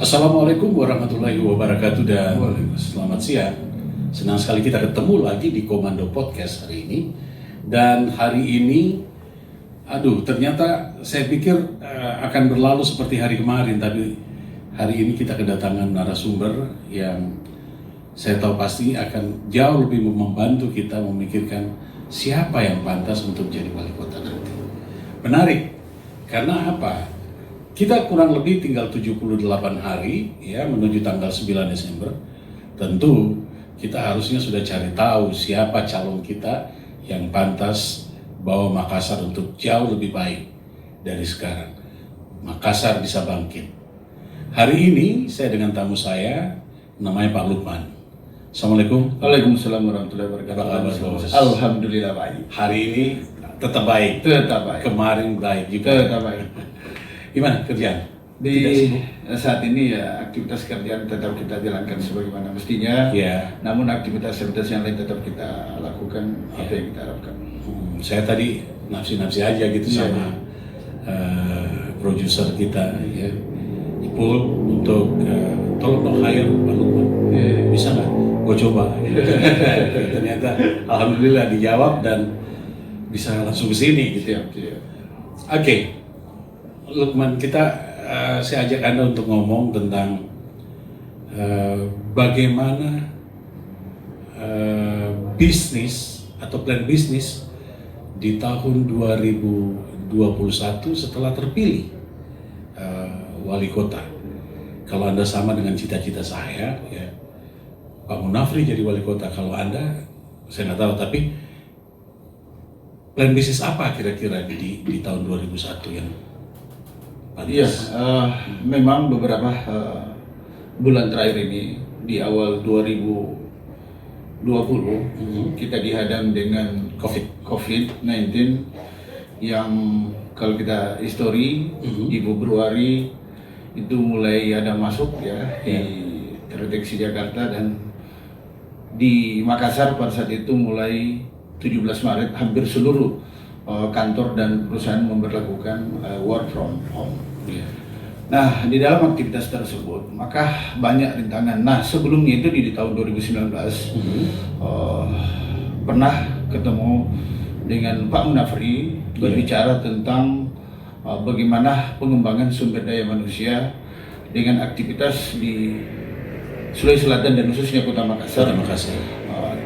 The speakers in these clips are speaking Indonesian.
Assalamualaikum warahmatullahi wabarakatuh dan selamat siang. Senang sekali kita ketemu lagi di Komando Podcast hari ini. Dan hari ini, ternyata saya pikir akan berlalu seperti hari kemarin, tapi hari ini kita kedatangan narasumber yang saya tahu pasti akan jauh lebih membantu kita memikirkan siapa yang pantas untuk jadi wali kota nanti. Menarik, karena apa? Kita kurang lebih tinggal 78 hari ya menuju tanggal 9 Desember. Tentu kita harusnya sudah cari tahu siapa calon kita yang pantas bawa Makassar untuk jauh lebih baik dari sekarang. Makassar bisa bangkit. Hari ini saya dengan tamu saya namanya Pak Lukman. Assalamualaikum. Waalaikumsalam warahmatullahi wabarakatuh. Apa kabar, Bos? Alhamdulillah baik. Hari ini tetap baik. Tetap baik. Kemarin baik juga. Tetap baik. Gimana kerjaan? Di saat ini ya aktivitas kerjaan tetap kita jalankan sebagaimana mestinya. Ya. Namun aktivitas-aktivitas yang lain tetap kita lakukan apa yang kita harapkan. Saya tadi nafsi-nafsi aja gitu sama produser kita ya, Ipul untuk tolong dong hire Pak Lukman. Bisa nggak? Gue coba. Ternyata alhamdulillah dijawab dan bisa langsung ke sini gitu ya. Oke. Lukman, saya ajak Anda untuk ngomong tentang bagaimana bisnis atau plan bisnis di tahun 2021 setelah terpilih wali kota. Kalau Anda sama dengan cita-cita saya, ya, Pak Munafri jadi wali kota. Kalau Anda, saya nggak tahu, tapi plan bisnis apa kira-kira di tahun 2001 yang Iya, memang beberapa bulan terakhir ini di awal 2020 kita dihadang dengan COVID-19 yang kalau kita histori di Februari itu mulai ada masuk ya di terdeteksi Jakarta, dan di Makassar pada saat itu mulai 17 Maret hampir seluruh kantor dan perusahaan memberlakukan work from home. Nah, di dalam aktivitas tersebut maka banyak rintangan. Nah, sebelumnya itu di tahun 2019 pernah ketemu dengan Pak Munafri berbicara tentang bagaimana pengembangan sumber daya manusia dengan aktivitas di Sulawesi Selatan dan khususnya Kota Makassar.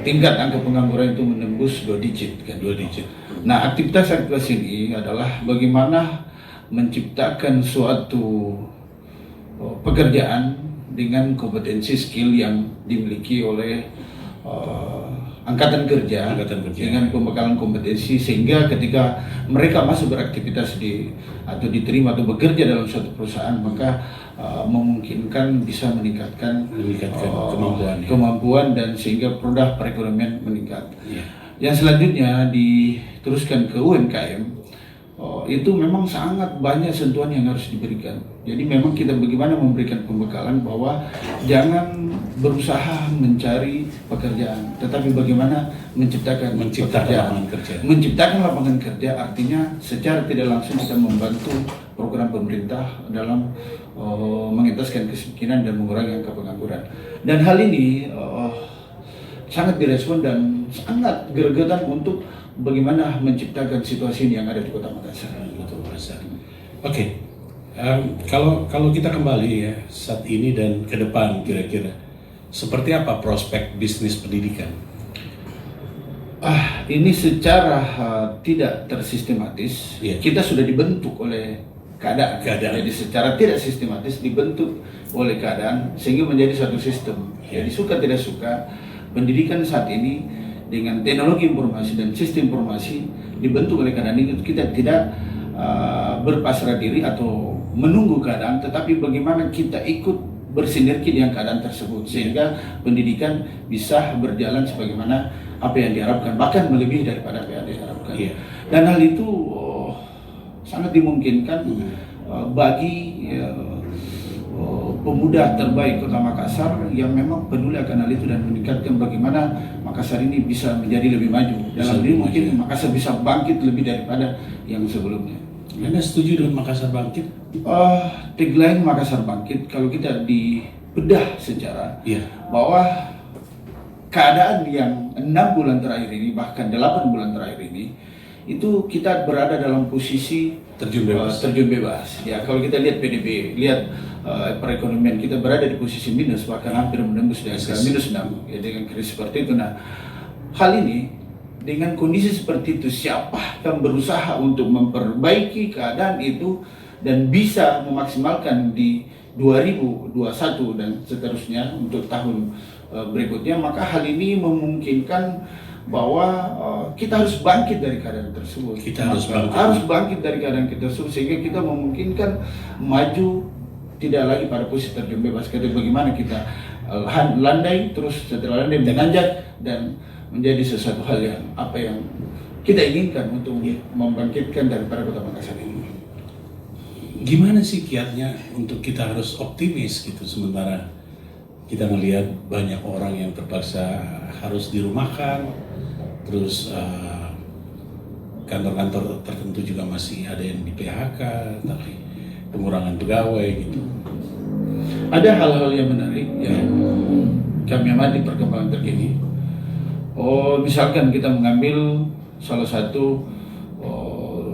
Tingkat angka pengangguran itu menembus 2 digit kan. 2 digit. Nah, aktivitas ini adalah bagaimana menciptakan suatu pekerjaan dengan kompetensi skill yang dimiliki oleh angkatan kerja dengan pembekalan kompetensi, sehingga ketika mereka masuk beraktivitas atau diterima atau bekerja dalam suatu perusahaan maka memungkinkan bisa meningkatkan kemampuan dan sehingga produk perekonomian meningkat. Yang selanjutnya diteruskan ke UMKM, itu memang sangat banyak sentuhan yang harus diberikan. Jadi memang kita bagaimana memberikan pembekalan bahwa jangan berusaha mencari pekerjaan, tetapi bagaimana menciptakan pekerjaan. Menciptakan lapangan kerja artinya secara tidak langsung kita membantu program pemerintah dalam mengentaskan kemiskinan dan mengurangi angka pengangguran. Dan hal ini sangat direspon dan sangat gregetan untuk bagaimana menciptakan situasi yang ada di Kota Makassar. Oke. Kalau kita kembali ya saat ini dan ke depan kira-kira seperti apa prospek bisnis pendidikan? Ini secara tidak tersistematis. Kita sudah dibentuk oleh keadaan. Jadi secara tidak sistematis dibentuk oleh keadaan sehingga menjadi satu sistem. Jadi suka tidak suka pendidikan saat ini dengan teknologi informasi dan sistem informasi dibentuk oleh keadaan ini. Kita tidak berpasrah diri atau menunggu keadaan, tetapi bagaimana kita ikut bersinergi dengan keadaan tersebut sehingga pendidikan bisa berjalan sebagaimana apa yang diharapkan, bahkan melebihi daripada apa yang diharapkan. Dan hal itu sangat dimungkinkan bagi pemuda terbaik Kota Makassar yang memang peduli akan hal itu dan meningkatkan bagaimana Makassar ini bisa menjadi lebih maju. Dalam ini mungkin Makassar bisa bangkit lebih daripada yang sebelumnya. Anda setuju dengan Makassar Bangkit? Tagline Makassar Bangkit kalau kita dibedah secara bahwa keadaan yang 6 bulan terakhir ini bahkan 8 bulan terakhir ini itu kita berada dalam posisi terjun bebas. Ya, kalau kita lihat PDB, lihat perekonomian kita berada di posisi minus, bahkan hampir menembus dengan minus 6 ya, dengan krisis seperti itu. Nah, hal ini dengan kondisi seperti itu, siapa yang berusaha untuk memperbaiki keadaan itu dan bisa memaksimalkan di 2021 dan seterusnya untuk tahun berikutnya, maka hal ini memungkinkan bahwa kita harus bangkit dari keadaan tersebut. Kita harus bangkit dari keadaan kita tersebut sehingga kita memungkinkan maju tidak lagi pada posisi terjun bebas. Jadi bagaimana kita landai, terus setelah landai menanjak dan menjadi sesuatu hal yang kita inginkan untuk membangkitkan daripada Kota Makassar ini. Gimana sih kiatnya untuk kita harus optimis gitu sementara kita melihat banyak orang yang terpaksa harus dirumahkan, terus kantor-kantor tertentu juga masih ada yang di PHK, tapi pengurangan pegawai gitu. Ada hal-hal yang menarik yang kami amati perkembangan terkini. Misalkan kita mengambil salah satu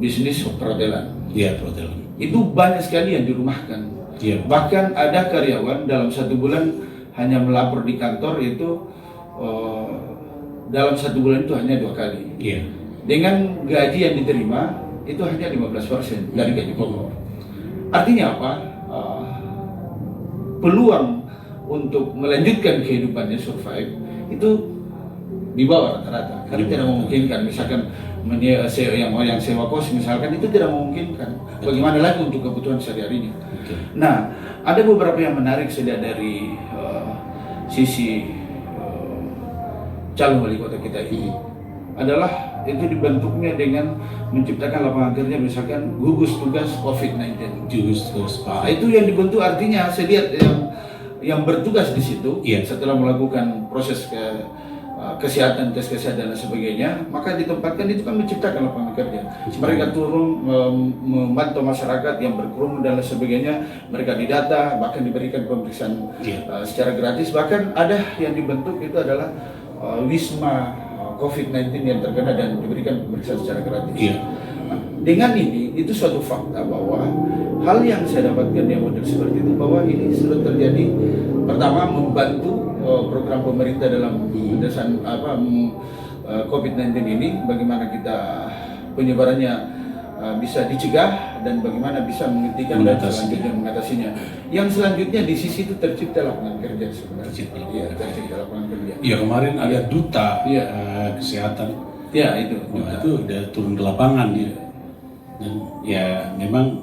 bisnis perhotelan. Iya, perhotelan. Itu banyak sekali yang dirumahkan. Iya. Bahkan ada karyawan dalam 1 bulan hanya melapor di kantor itu dalam 1 bulan itu hanya 2 kali. Iya. Dengan gaji yang diterima itu hanya 15% dari gaji pokok. Artinya apa? Peluang untuk melanjutkan kehidupannya survive itu di bawah rata-rata. Karena tidak memungkinkan. Misalkan yang sewa kos misalkan itu tidak memungkinkan. Bagaimana lagi untuk kebutuhan sehari-harinya? Nah, ada beberapa yang menarik saya dari sisi calon wali kota kita ini adalah itu dibentuknya dengan menciptakan lapangan kerja, misalkan gugus tugas COVID-19. Itu yang dibentuk, artinya saya lihat yang bertugas di situ setelah melakukan proses kesehatan, tes kesehatan dan sebagainya, maka ditempatkan itu kan menciptakan lapangan kerja. Mereka turun memantau masyarakat yang berkerumun dan sebagainya, mereka didata, bahkan diberikan pemeriksaan secara gratis. Bahkan ada yang dibentuk itu adalah wisma COVID-19 yang terkena dan diberikan pemeriksaan secara gratis. Dengan ini, itu suatu fakta bahwa hal yang saya dapatkan yang model seperti itu, bahwa ini sudah terjadi. Pertama, membantu program pemerintah dalam pemberantasan COVID-19 ini, bagaimana kita penyebarannya bisa dicegah dan bagaimana bisa menghentikan dan selanjutnya mengatasinya. Yang selanjutnya di sisi itu tercipta lapangan kerja sebenarnya. Tercipta lapangan kerja. Iya, kemarin ada duta kesehatan. Ya, itu. Itu udah turun ke lapangan ya. Dan ya memang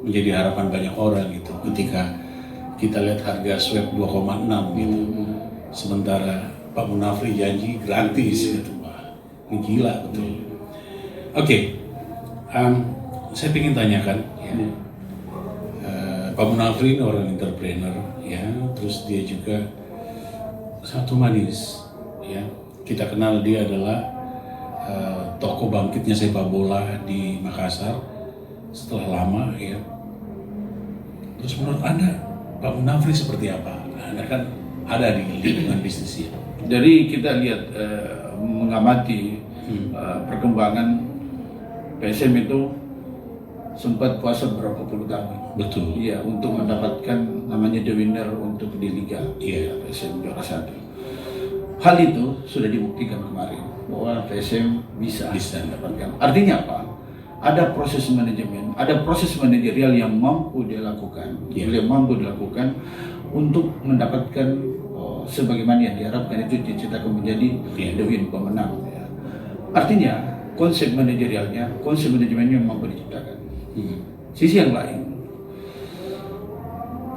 menjadi harapan banyak orang gitu ketika kita lihat harga swab 2,6 gitu. Sementara Pak Munafri janji gratis gitu. Wah, ini gila betul. Oke. Saya ingin tanyakan ya. Pak Munafri ini orang entrepreneur ya, terus dia juga satu manis ya. Kita kenal dia adalah tokoh bangkitnya sepak bola di Makassar setelah lama ya. Terus menurut Anda Pak Munafri seperti apa? Anda kan ada di lingkungan bisnisnya. Jadi kita lihat mengamati perkembangan PSM itu sempat puasa beberapa puluh tahun. Betul. Iya, untuk mendapatkan namanya the winner untuk di Liga. PSM juara 1. Hal itu sudah dibuktikan kemarin bahwa PSM bisa mendapatkan. Artinya apa? Ada proses manajemen, ada proses manajerial yang mampu dilakukan, untuk mendapatkan sebagaimana yang diharapkan, itu diciptakan menjadi the win, pemenang. Ya. Artinya konsep manajerialnya, konsep manajemennya mampu diciptakan. Sisi yang lain,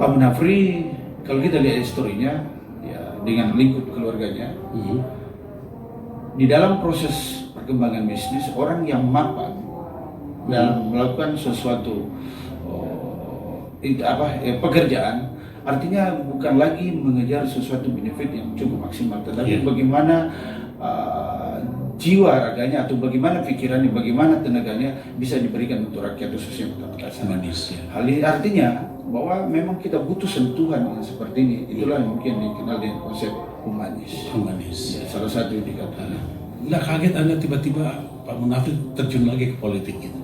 Pak Munafri kalau kita lihat historinya, ya dengan lingkup keluarganya, di dalam proses perkembangan bisnis, orang yang mapan dalam melakukan sesuatu pekerjaan, artinya bukan lagi mengejar sesuatu benefit yang cukup maksimal, tetapi bagaimana jiwa raganya atau bagaimana pikirannya, bagaimana tenaganya bisa diberikan untuk rakyat khususnya Kota Makassar. Hal ini artinya bahwa memang kita butuh sentuhan yang seperti ini. Itulah yang mungkin dikenal dengan konsep humanis. Ya, salah satu indikatornya. Nggak kaget Anda tiba-tiba Pak Munafri terjun lagi ke politik gitu?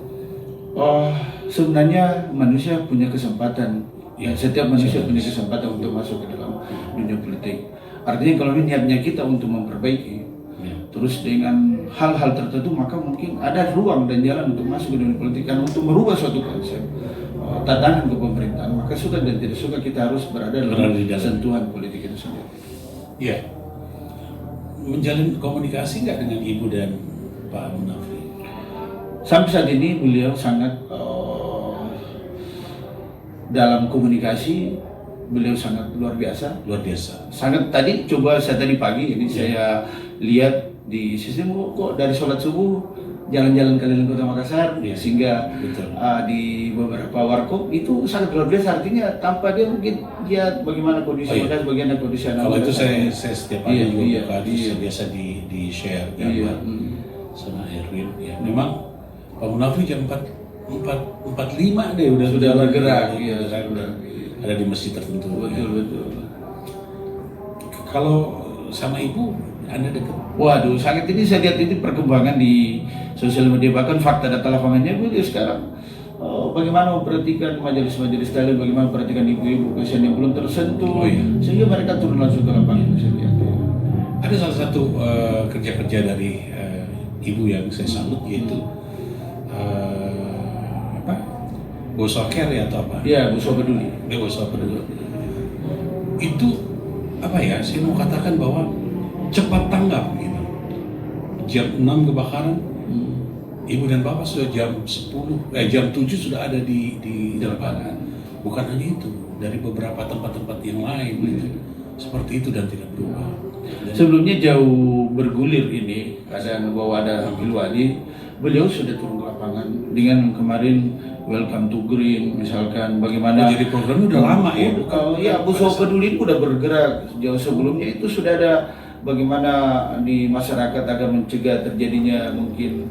Sebenarnya manusia punya kesempatan. Ya, setiap manusia punya kesempatan untuk masuk ke dalam dunia politik. Artinya kalau ini niatnya kita untuk memperbaiki, terus dengan hal-hal tertentu, maka mungkin ada ruang dan jalan untuk masuk ke dunia politik. Karena untuk merubah suatu konsep tatanan kepemerintahan, maka suka dan tidak suka kita harus berada dalam sentuhan politik itu sendiri. Iya. Menjalin komunikasi nggak dengan Ibu dan Pak Munafri? Sampai saat ini beliau sangat dalam komunikasi, beliau sangat luar biasa. Sangat tadi saya tadi pagi ini saya lihat di sistem kok dari sholat subuh jalan-jalan keliling Kota Makassar, sehingga di beberapa warkop itu sangat luar biasa. Artinya tanpa dia mungkin lihat bagaimana kondisi Makassar, bagaimana kondisi anak. Kalau itu saya setiap hari juga buka, saya biasa di share gambar sama Erwin. Ya, memang Pak Munafri jam 4.45 deh sudah bergerak. Ada di masjid tertentu. Betul. Kalau sama Ibu Anda dekat? Waduh, sangat ini saya lihat ini perkembangan di sosial media, bahkan fakta data lapangannya beliau sekarang bagaimana memperhatikan majelis-majelis taklim, bagaimana memperhatikan ibu-ibu kasihan yang belum tersentuh, sehingga mereka turun langsung ke lapangan. Saya lihat. Ada salah satu kerja-kerja dari Ibu yang saya salut, yaitu Bosok Care atau apa? Iya, Bosok Peduli. Bosok Peduli. Itu apa ya? Saya mau katakan bahwa cepat tanggap gitu. Jam 6 kebakaran, Ibu dan Bapak sudah jam 7 sudah ada di lapangan. Bukan hanya itu, dari beberapa tempat-tempat yang lain gitu. Seperti itu dan tidak berubah. Sebelumnya jauh bergulir ini keadaan bahwa ada Wakil Wali, beliau sudah turun ke lapangan dengan kemarin Welcome to Green, misalkan bagaimana. Jadi programnya udah lama ya? Iya, Bosok Peduli udah bergerak jauh sebelumnya. Itu sudah ada bagaimana di masyarakat agar mencegah terjadinya mungkin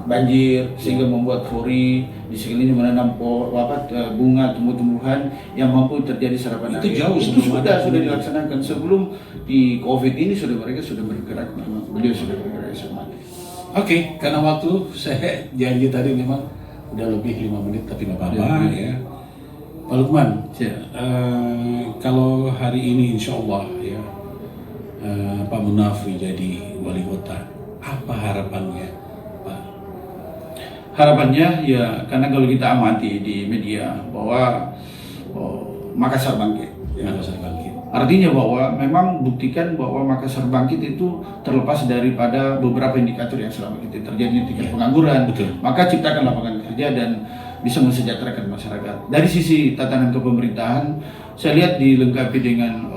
banjir, sehingga membuat fori di sekeliling menanam bunga tumbuh-tumbuhan yang mampu terjadi serapan air. Itu jauh itu sudah dilaksanakan sebelum di COVID ini, mereka sudah bergerak. Beliau sudah bergerak semua. Oke, karena waktu saya janji tadi memang udah lebih 5 menit, tapi nggak apa-apa ya. Pak Lukman, kalau hari ini insya Allah ya Pak Munafri jadi wali kota, apa harapannya Pak? Harapannya ya, karena kalau kita amati di media bahwa Makassar bangkit. Makassar bangkit. Artinya bahwa memang buktikan bahwa Makassar bangkit itu terlepas daripada beberapa indikator yang selama ini terjadi, tingkat pengangguran. Betul. Maka ciptakan lapangan kerja dan bisa mensejahterakan masyarakat. Dari sisi tatanan kepemerintahan, saya lihat dilengkapi dengan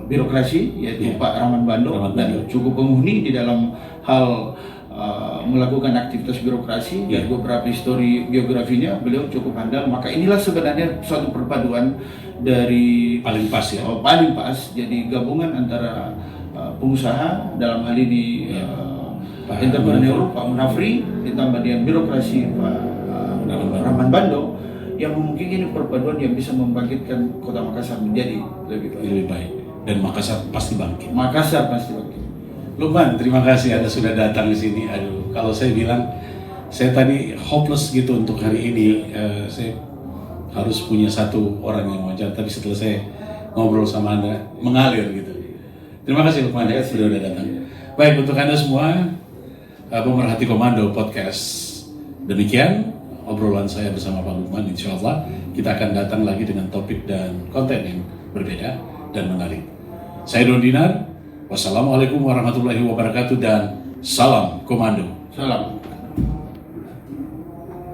birokrasi, yaitu Pak Rahman Bando, dan cukup penghuni di dalam hal melakukan aktivitas birokrasi. Dan beberapa histori biografinya beliau cukup handal. Maka inilah sebenarnya suatu perpaduan dari paling pas ya. Paling pas. Jadi gabungan antara pengusaha dalam hal ini entrepreneur Pak Munafri ditambah dengan birokrasi Pak Rahman Bando, yang memungkinkan ini perpaduan yang bisa membangkitkan Kota Makassar menjadi lebih baik. Dan Makassar pasti bangkit. Lukman, terima kasih Anda sudah datang di sini. Aduh, kalau saya bilang saya tadi hopeless gitu untuk hari ini. Saya harus punya satu orang yang wajar, tapi setelah saya ngobrol sama Anda mengalir gitu. Terima kasih Lukman ya sudah datang. Baik, untuk Anda semua pemerhati Komando Podcast, demikian obrolan saya bersama Pak Lukman. Insya Allah kita akan datang lagi dengan topik dan konten yang berbeda dan menarik. Saya Don Dinar, wassalamualaikum warahmatullahi wabarakatuh, dan salam Komando. Salam.